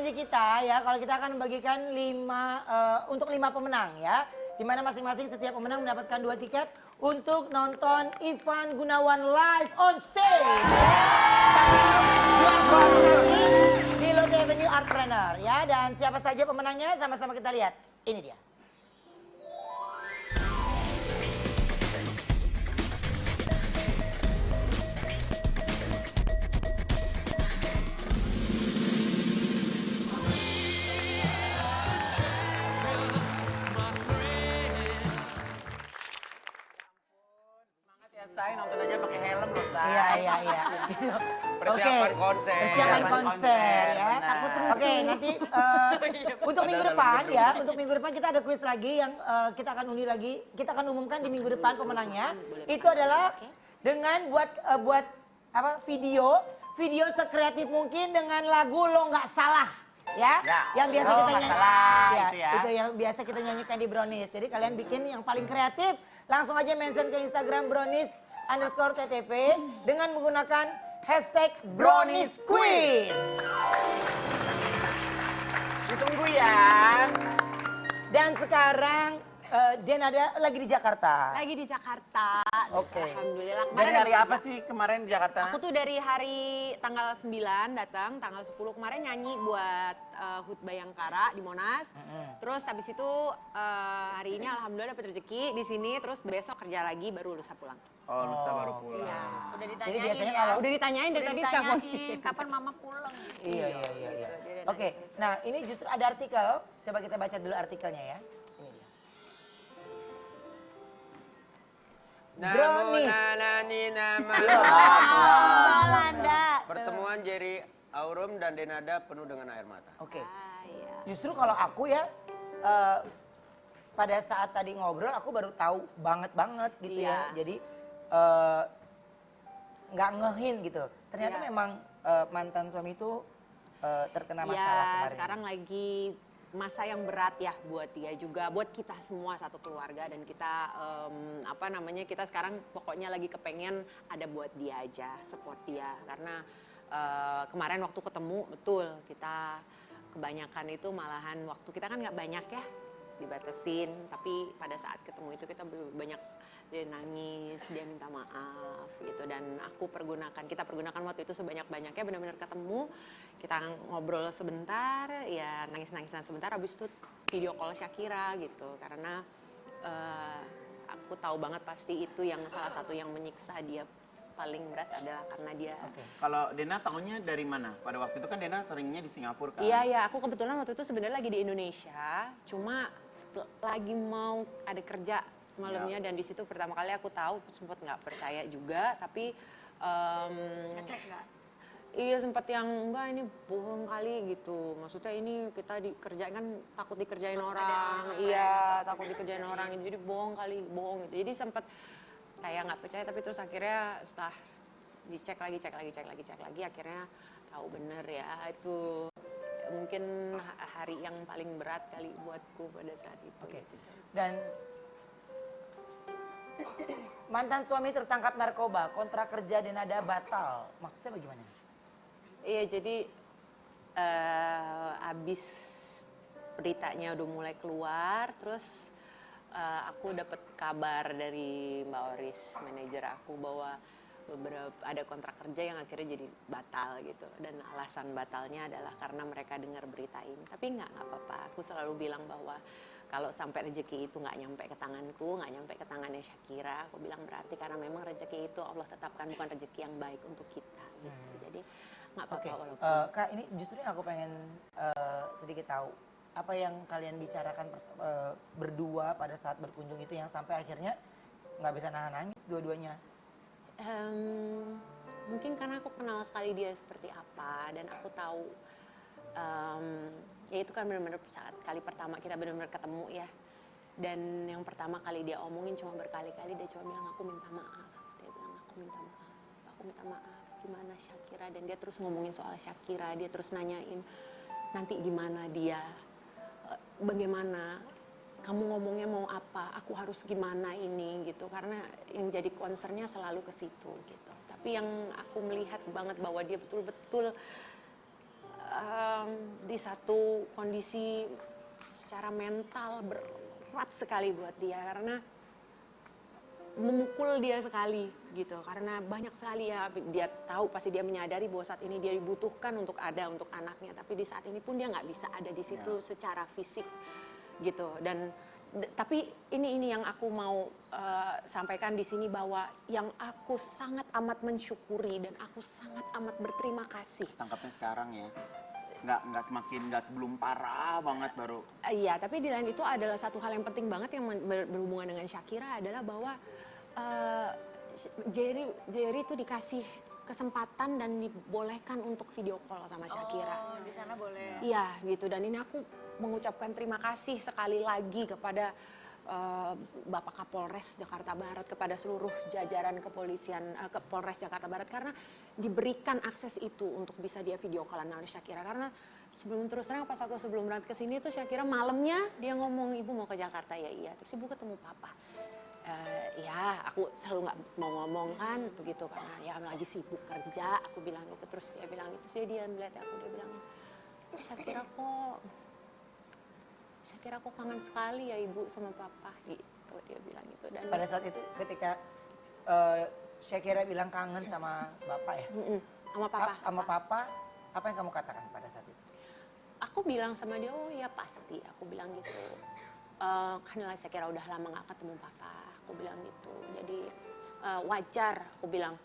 janji kita ya, kalau kita akan membagikan untuk 5 pemenang ya. Di mana masing-masing setiap pemenang mendapatkan 2 tiket untuk nonton Ivan Gunawan live on stage. Di Lotte Avenue Artpreneur ya. Dan siapa saja pemenangnya sama-sama kita lihat. Ini dia. Say, nonton aja pakai helm loh, Say. Iya. Persiapan konser. Persiapan konser ya. Benar. Oke, nanti untuk minggu depan ya, untuk minggu depan kita ada kuis lagi yang kita akan undi lagi. Kita akan umumkan di minggu depan pemenangnya. Itu adalah dengan buat apa video sekreatif mungkin dengan lagu Lo Nggak Salah. Ya, yang biasa kita nyanyikan, itu yang biasa kita nyanyikan di Brownies. Jadi kalian bikin yang paling kreatif, langsung aja mention ke Instagram Brownies_TTP dengan menggunakan hashtag Brownies Quiz. Ditunggu ya. Dan sekarang Denada lagi di Jakarta. Lagi di Jakarta. Oke. Alhamdulillah. Dari hari apa sih kemarin di Jakarta? Aku tuh dari hari tanggal 9 datang, tanggal 10 kemarin nyanyi buat HUT Bayangkara di Monas. Terus habis itu hari ini alhamdulillah dapat rezeki di sini, terus besok kerja lagi baru lusa pulang. Oh, lusa baru pulang. Iya. Udah Jadi ditanyain biasanya ya. kalau Udah ditanyain dari tadi Kapan mama pulang? Iya. Oke, nah ini justru ada artikel. Coba kita baca dulu artikelnya ya. Ini dia. Brownies. Landa. Pertemuan Jerry Aurum dan Denada penuh dengan air mata. Oke. Justru kalau aku ya pada saat tadi ngobrol aku baru tahu banget gitu ya. Jadi nggak ngehin gitu. Ternyata memang mantan suami itu terkena masalah kemarin. Sekarang lagi masa yang berat ya buat dia juga, buat kita semua satu keluarga, dan kita kita sekarang pokoknya lagi kepengen ada buat dia aja, support dia, karena kemarin waktu ketemu betul kita kebanyakan itu malahan waktu kita kan nggak banyak ya, dibatasin, tapi pada saat ketemu itu kita banyak, dia nangis, dia minta maaf gitu, dan kita pergunakan waktu itu sebanyak-banyaknya, benar-benar ketemu, kita ngobrol sebentar, ya nangis-nangisan sebentar, habis itu video call Shakira gitu, karena aku tahu banget pasti itu yang salah satu yang menyiksa dia paling berat adalah karena dia. Kalau Dena tahunya dari mana? Pada waktu itu kan Dena seringnya di Singapura kan? Iya, aku kebetulan waktu itu sebenarnya lagi di Indonesia, cuma lagi mau ada kerja malamnya, dan di situ pertama kali aku tahu, sempat nggak percaya juga, tapi Ngecek nggak? iya sempat yang enggak, ini bohong kali gitu, maksudnya ini kita dikerjain kan, takut dikerjain orang, iya takut dikerjain orang, jadi bohong gitu, jadi sempat kayak nggak percaya, tapi terus akhirnya setelah dicek lagi, akhirnya tahu bener ya, itu mungkin hari yang paling berat kali buatku pada saat itu. Gitu. Dan mantan suami tertangkap narkoba, kontrak kerja Denada batal. Maksudnya bagaimana? Iya, jadi abis beritanya udah mulai keluar, terus aku dapat kabar dari Mbak Oris, manajer aku, bahwa ada kontrak kerja yang akhirnya jadi batal gitu, dan alasan batalnya adalah karena mereka dengar berita ini. Tapi nggak apa-apa, aku selalu bilang bahwa kalau sampai rezeki itu nggak nyampe ke tanganku, nggak nyampe ke tangannya Shakira, aku bilang berarti karena memang rezeki itu Allah tetapkan bukan rezeki yang baik untuk kita gitu. Jadi nggak apa-apa walaupun. Kak, ini justru yang aku pengen sedikit tahu apa yang kalian bicarakan berdua pada saat berkunjung itu yang sampai akhirnya nggak bisa nahan nangis dua-duanya. Mungkin karena aku kenal sekali dia seperti apa, dan aku tahu ya itu kan benar-benar saat kali pertama kita benar-benar ketemu ya, dan yang pertama kali dia omongin cuma berkali-kali, dia cuma bilang aku minta maaf, gimana Shakira, dan dia terus ngomongin soal Shakira, dia terus nanyain nanti gimana dia, bagaimana kamu ngomongnya mau apa, aku harus gimana ini gitu, karena yang jadi concernnya selalu ke situ gitu. Tapi yang aku melihat banget bahwa dia betul-betul di satu kondisi secara mental berat sekali buat dia karena memukul dia sekali gitu karena banyak sekali ya dia tahu pasti dia menyadari bahwa saat ini dia dibutuhkan untuk ada untuk anaknya tapi di saat ini pun dia nggak bisa ada di situ secara fisik gitu dan tapi ini yang aku mau sampaikan di sini bahwa yang aku sangat amat mensyukuri dan aku sangat amat berterima kasih. Tangkapnya sekarang ya. Nggak sebelum parah banget baru. Iya, tapi di lain itu adalah satu hal yang penting banget yang berhubungan dengan Shakira adalah bahwa Jerry itu dikasih kesempatan dan dibolehkan untuk video call sama Shakira. Oh, di sana boleh. Iya, gitu. Dan ini aku mengucapkan terima kasih sekali lagi kepada Bapak Kapolres Jakarta Barat, kepada seluruh jajaran kepolisian Polres Jakarta Barat karena diberikan akses itu untuk bisa dia video callan oleh Shakira karena sebelum terus terang pas aku sebelum berangkat ke sini tuh Shakira malamnya dia ngomong ibu mau ke Jakarta ya iya terus ibu ketemu papa ya aku selalu nggak mau ngomong kan tuh gitu karena ya lagi sibuk kerja aku bilang gitu terus dia bilang gitu sih dia melihat aku dia bilang Shakira kok kangen sekali ya ibu sama papa gitu dia bilang gitu dan Pada saat itu ketika Shakira bilang kangen sama bapak ya, sama papa sama papa, apa yang kamu katakan pada saat itu? aku bilang sama dia oh ya pasti aku bilang gitu karena Shakira udah lama gak ketemu papa aku bilang gitu jadi wajar aku bilang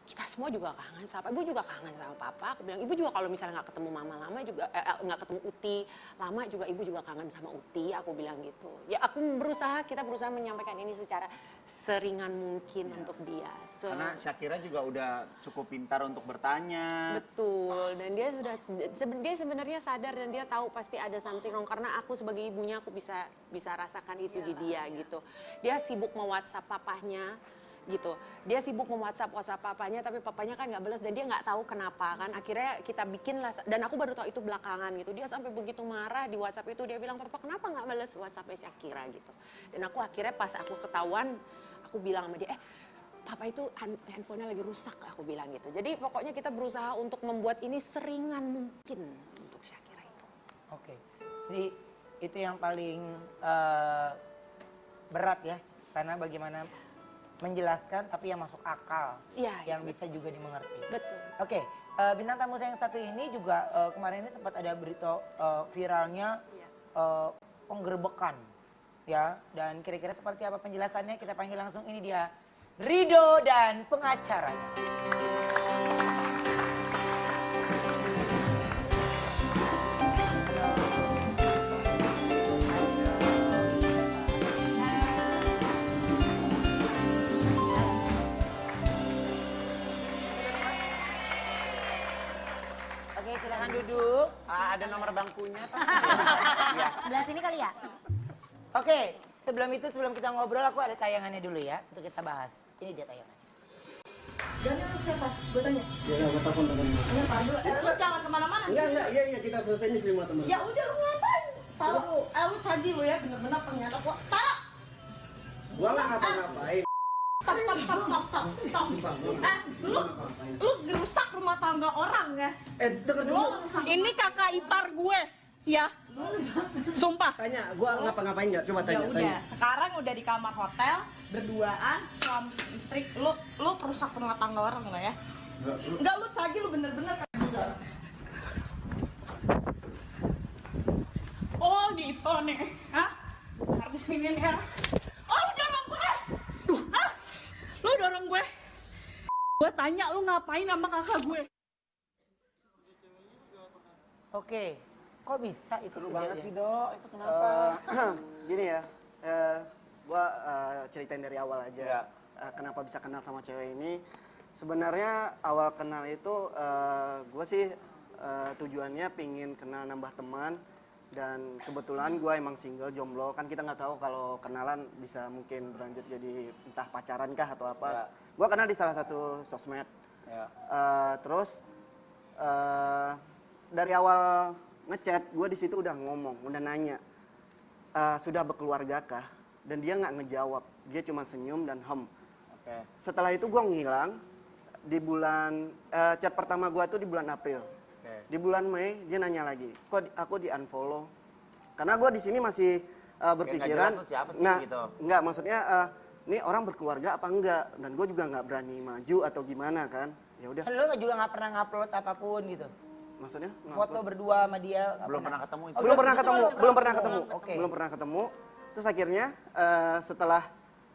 kita semua juga kangen sama ibu juga kangen sama papa aku bilang ibu juga kalau misalnya nggak ketemu mama lama juga nggak ketemu Uti lama juga ibu juga kangen sama Uti aku bilang gitu ya aku kita berusaha menyampaikan ini secara seringan mungkin untuk dia Karena Shakira juga udah cukup pintar untuk bertanya. betul dan dia dia sebenarnya sadar dan dia tahu pasti ada something wrong karena aku sebagai ibunya aku bisa rasakan itu di dia gitu dia sibuk me-WhatsApp papahnya gitu dia sibuk WhatsApp papanya tapi papanya kan nggak balas dan dia nggak tahu kenapa kan akhirnya kita bikin lah dan aku baru tahu itu belakangan gitu dia sampai begitu marah di WhatsApp itu dia bilang papa kenapa nggak balas WhatsAppnya Shakira gitu dan aku akhirnya pas aku ketahuan aku bilang sama dia papa itu handphonenya lagi rusak aku bilang gitu jadi pokoknya kita berusaha untuk membuat ini seringan mungkin untuk Shakira itu. Oke, jadi itu yang paling berat ya karena bagaimana menjelaskan tapi yang masuk akal, yang bisa juga dimengerti. Betul. Oke, bintang tamu saya yang satu ini juga kemarin ini sempat ada berita viralnya penggerbekan, ya. Dan kira-kira seperti apa penjelasannya kita panggil langsung ini dia Rido dan pengacaranya. Oke, silakan duduk. Ada nomor bangkunya. Sebelah sini kali ya? Oke, sebelum kita ngobrol aku ada tayangannya dulu ya untuk kita bahas. Ini dia tayangannya. Daniel siapa? Gue tanya. Ya nggak gue telepon temen. Lu jangan kemana-mana. Enggak, iya kita selesai ini semua teman. Ya udah lu ngapain? Tahu, lu tadi lu ya bener-bener ternyata kok. Tak. Gua nggak ngapa-ngapain. Stop. Lu ngerusak rumah tangga orang ya? Denger dulu. Ini kakak ipar gue, ya. Sumpah. Tanya, gua ngapa-ngapain nggak? Coba Ya tanya. udah, sekarang udah di kamar hotel berduaan suami istri. Lu perusak rumah tangga orang nggak ya? Enggak, lu tadi lu bener-bener kan. Oh gitu nih, hah? Artis ini nih ya. Oh lu dorong gue, hah? Lu dorong gue. Gue tanya lu ngapain sama kakak gue? Oke, kok bisa itu? Seru kejadian? banget sih Dok, itu kenapa? Gini ya, gua ceritain dari awal aja. Ya. Kenapa bisa kenal sama cewek ini? Sebenarnya awal kenal itu gua sih tujuannya pingin kenal nambah teman. Dan kebetulan gue emang single, jomblo, kan kita nggak tahu kalau kenalan bisa mungkin berlanjut jadi entah pacaran kah atau apa. Ya. Gue kenal di salah satu sosmed. Ya. Terus dari awal ngechat, gue di situ udah ngomong, udah nanya, sudah berkeluargakah? Dan dia nggak ngejawab, dia cuma senyum dan hem. Oke. Setelah itu gue ngilang di bulan chat pertama gue tuh di bulan April. Oke. Di bulan Mei dia nanya lagi, kok aku di unfollow? Karena gue di sini masih berpikiran, jelas tuh siapa sih, nah gitu. enggak maksudnya ini orang berkeluarga apa enggak? Dan gue juga nggak berani maju atau gimana kan? Ya udah, Lo juga nggak pernah ngupload apapun gitu. maksudnya Foto berdua sama dia nggak Belum pernah ketemu itu. Oh, belum pernah ketemu, belum pernah ketemu. ketemu, Oke. belum pernah ketemu. Terus akhirnya setelah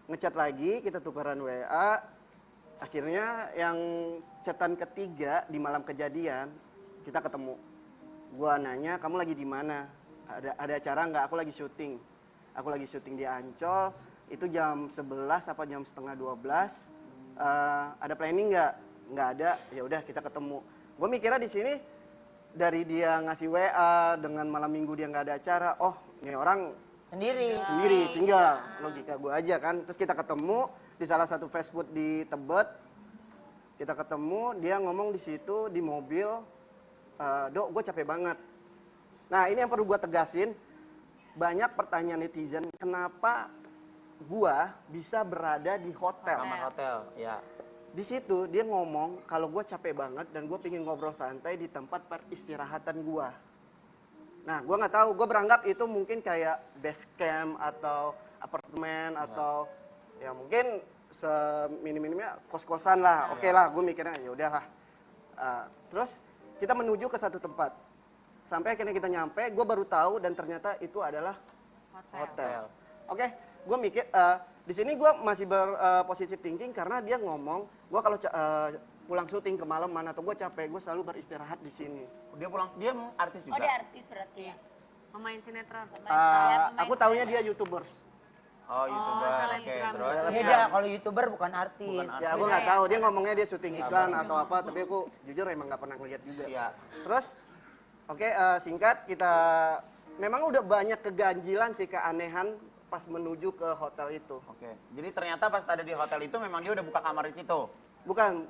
ngechat lagi, kita tukeran WA. Akhirnya yang chatan ketiga di malam kejadian kita ketemu. Gua nanya, kamu lagi di mana? Ada acara nggak? Aku lagi syuting. Aku lagi syuting di Ancol. Itu jam 11 apa jam setengah 12. Ada planning nggak? Nggak ada. Ya udah kita ketemu. Gue mikirnya di sini dari dia ngasih WA dengan malam minggu dia nggak ada acara. Oh, ini orang sendiri single. Logika gue aja kan. Terus kita ketemu di salah satu fast food di Tebet. Kita ketemu, dia ngomong di situ di mobil, Dok, gue capek banget. Nah, ini yang perlu gue tegasin. Banyak pertanyaan netizen, kenapa gue bisa berada di hotel? Kamar hotel, ya. Di situ dia ngomong kalau gue capek banget dan gue pengen ngobrol santai di tempat peristirahatan gue. Nah, gue nggak tahu, gue beranggap itu mungkin kayak base camp atau apartemen atau ya mungkin seminim-minimnya kos-kosan lah. Oke lah, gue mikirnya ya udahlah. Terus kita menuju ke satu tempat. Sampai akhirnya kita nyampe, gue baru tahu dan ternyata itu adalah hotel. Oke, gue mikir di sini gue masih berpositif thinking karena dia ngomong, gue kalau pulang syuting kemalaman atau gue capek, gue selalu beristirahat di sini. Dia artis juga. Oh, dia artis berarti. Pemain sinetron. Aku taunya dia YouTuber. Oh, YouTuber. Oke, terus. Beda kalau YouTuber bukan artis. Ya, aku nggak tahu. Dia ngomongnya dia syuting iklan atau apa, tapi aku jujur emang nggak pernah ngeliat juga. Iya. Terus, oke, singkat kita memang udah banyak keganjilan sih, keanehan pas menuju ke hotel itu. Oke. Jadi ternyata pas ada di hotel itu memang dia udah buka kamar di situ. Bukan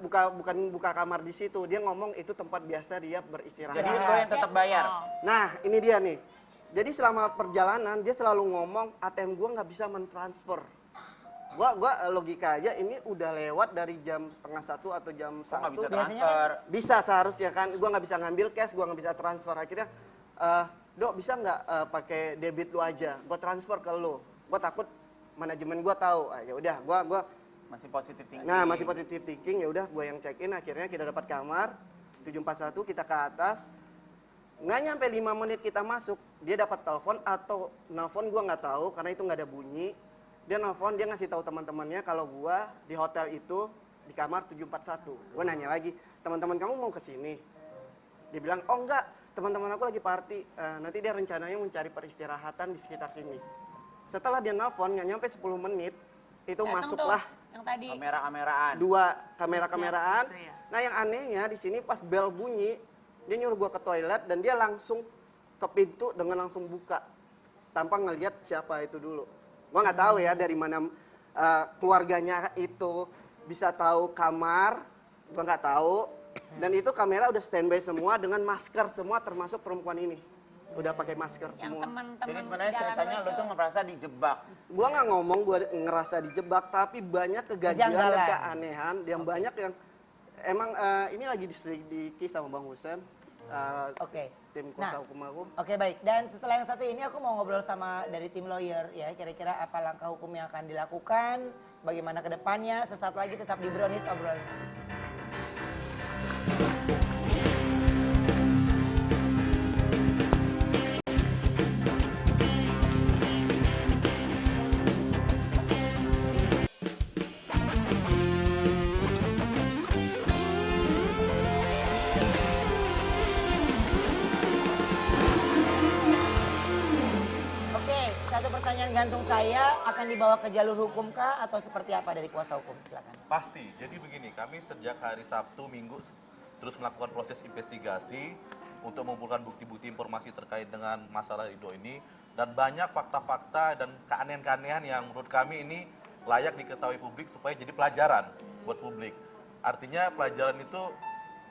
buka kamar di situ. Dia ngomong itu tempat biasa dia beristirahat. Jadi lo yang tetap bayar. Nah, ini dia nih. Jadi selama perjalanan dia selalu ngomong ATM gua nggak bisa mentransfer. Gua logika aja ini udah lewat dari jam setengah 1 atau jam Kok nggak 1. bisa transfer? Bisa seharusnya kan. Gua nggak bisa ngambil cash, gua nggak bisa transfer. Akhirnya, Dok bisa nggak pakai debit lu aja? Gua transfer ke lu. Gua takut manajemen gua tahu. Ya udah, gua Masih positif tinggi. Nah, masih positive thinking, ya udah gue yang check in, akhirnya kita dapat kamar 741, kita ke atas. Nggak nyampe 5 menit kita masuk, dia dapat telepon atau nelfon gue nggak tahu karena itu nggak ada bunyi. Dia nelfon, dia ngasih tahu teman-temannya kalau gue di hotel itu di kamar 741. Gue nanya lagi, teman-teman kamu mau ke sini? Dia bilang, oh enggak, teman-teman aku lagi party. Nanti dia rencananya mencari peristirahatan di sekitar sini. Setelah dia nelfon, nggak nyampe 10 menit, itu masuklah Yang tadi. Kamera-kameraan. 2 kamera-kameraan. Itu ya. Nah, yang anehnya di sini pas bel bunyi, dia nyuruh gua ke toilet dan dia langsung ke pintu dengan langsung buka tanpa ngelihat siapa itu dulu. Gua nggak tahu ya dari mana keluarganya itu bisa tahu kamar, gua nggak tahu. Dan itu kamera udah standby semua dengan masker semua termasuk perempuan ini. Udah pakai masker Yang semua. teman-teman Jadi sebenarnya jalan ceritanya lo lo tuh ngerasa dijebak. Gua nggak ngomong gua ngerasa dijebak, tapi banyak keganjilan dan Kejanggalan. keanehan yang banyak yang emang ini lagi diselidiki sama Bang Husen. Oke. Tim Nah, kuasa hukum aku. Oke baik, dan setelah yang satu ini aku mau ngobrol sama dari tim lawyer ya, kira-kira apa langkah hukum yang akan dilakukan, bagaimana ke depannya, sesaat lagi tetap di Brownies Obrolan. Oke, satu pertanyaan gantung saya akan dibawa ke jalur hukum kah atau seperti apa dari kuasa hukum? Silakan. Pasti. Jadi begini, kami sejak hari Sabtu, Minggu terus melakukan proses investigasi untuk mengumpulkan bukti-bukti informasi terkait dengan masalah Ridho ini dan banyak fakta-fakta dan keanehan-keanehan yang menurut kami ini layak diketahui publik supaya jadi pelajaran buat publik. Artinya pelajaran itu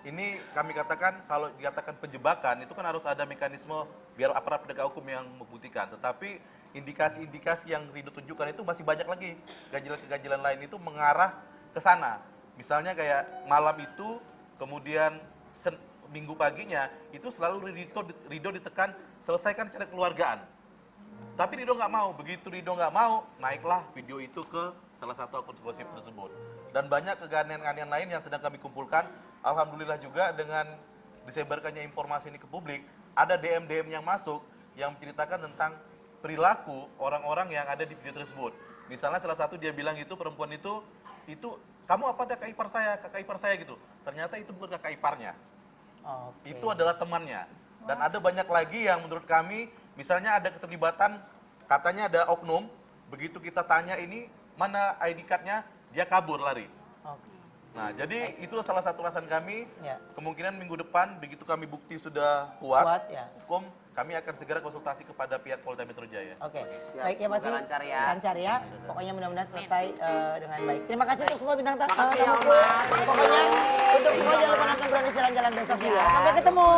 ini kami katakan kalau dikatakan penjebakan itu kan harus ada mekanisme biar aparat penegak hukum yang membuktikan. Tetapi indikasi-indikasi yang Ridho tunjukkan itu masih banyak lagi. Keganjilan-keganjilan lain itu mengarah ke sana. Misalnya kayak malam itu kemudian Minggu paginya itu selalu Ridho ditekan selesaikan cara keluargaan. Tapi Ridho nggak mau. Begitu Ridho nggak mau, naiklah video itu ke salah satu akun gosip tersebut. Dan banyak keganean-keganean lain yang sedang kami kumpulkan. Alhamdulillah juga dengan disebarkannya informasi ini ke publik, ada DM-DM yang masuk yang menceritakan tentang perilaku orang-orang yang ada di video tersebut. Misalnya salah satu dia bilang itu perempuan itu kamu apa ada kakak ipar saya gitu. Ternyata itu bukan kakak iparnya. Oke. Itu adalah temannya. Dan ada banyak lagi yang menurut kami, misalnya ada keterlibatan, katanya ada oknum, begitu kita tanya ini, mana ID card-nya, dia kabur lari. Oke. Nah, jadi itulah salah satu alasan kami, Ya. kemungkinan minggu depan, begitu kami bukti sudah kuat, Kuat, ya. hukum, kami akan segera konsultasi kepada pihak Polda Metro Jaya. Oke, Siap. baik ya pasti Semoga lancar ya. lancar ya. Pokoknya mudah-mudahan selesai dengan baik. Terima kasih untuk semua bintang tamu. Makasih ya, tamuku. Mas. Pokoknya untuk semua jangan lupa nonton Brownies jalan-jalan besok ya. Sampai ketemu.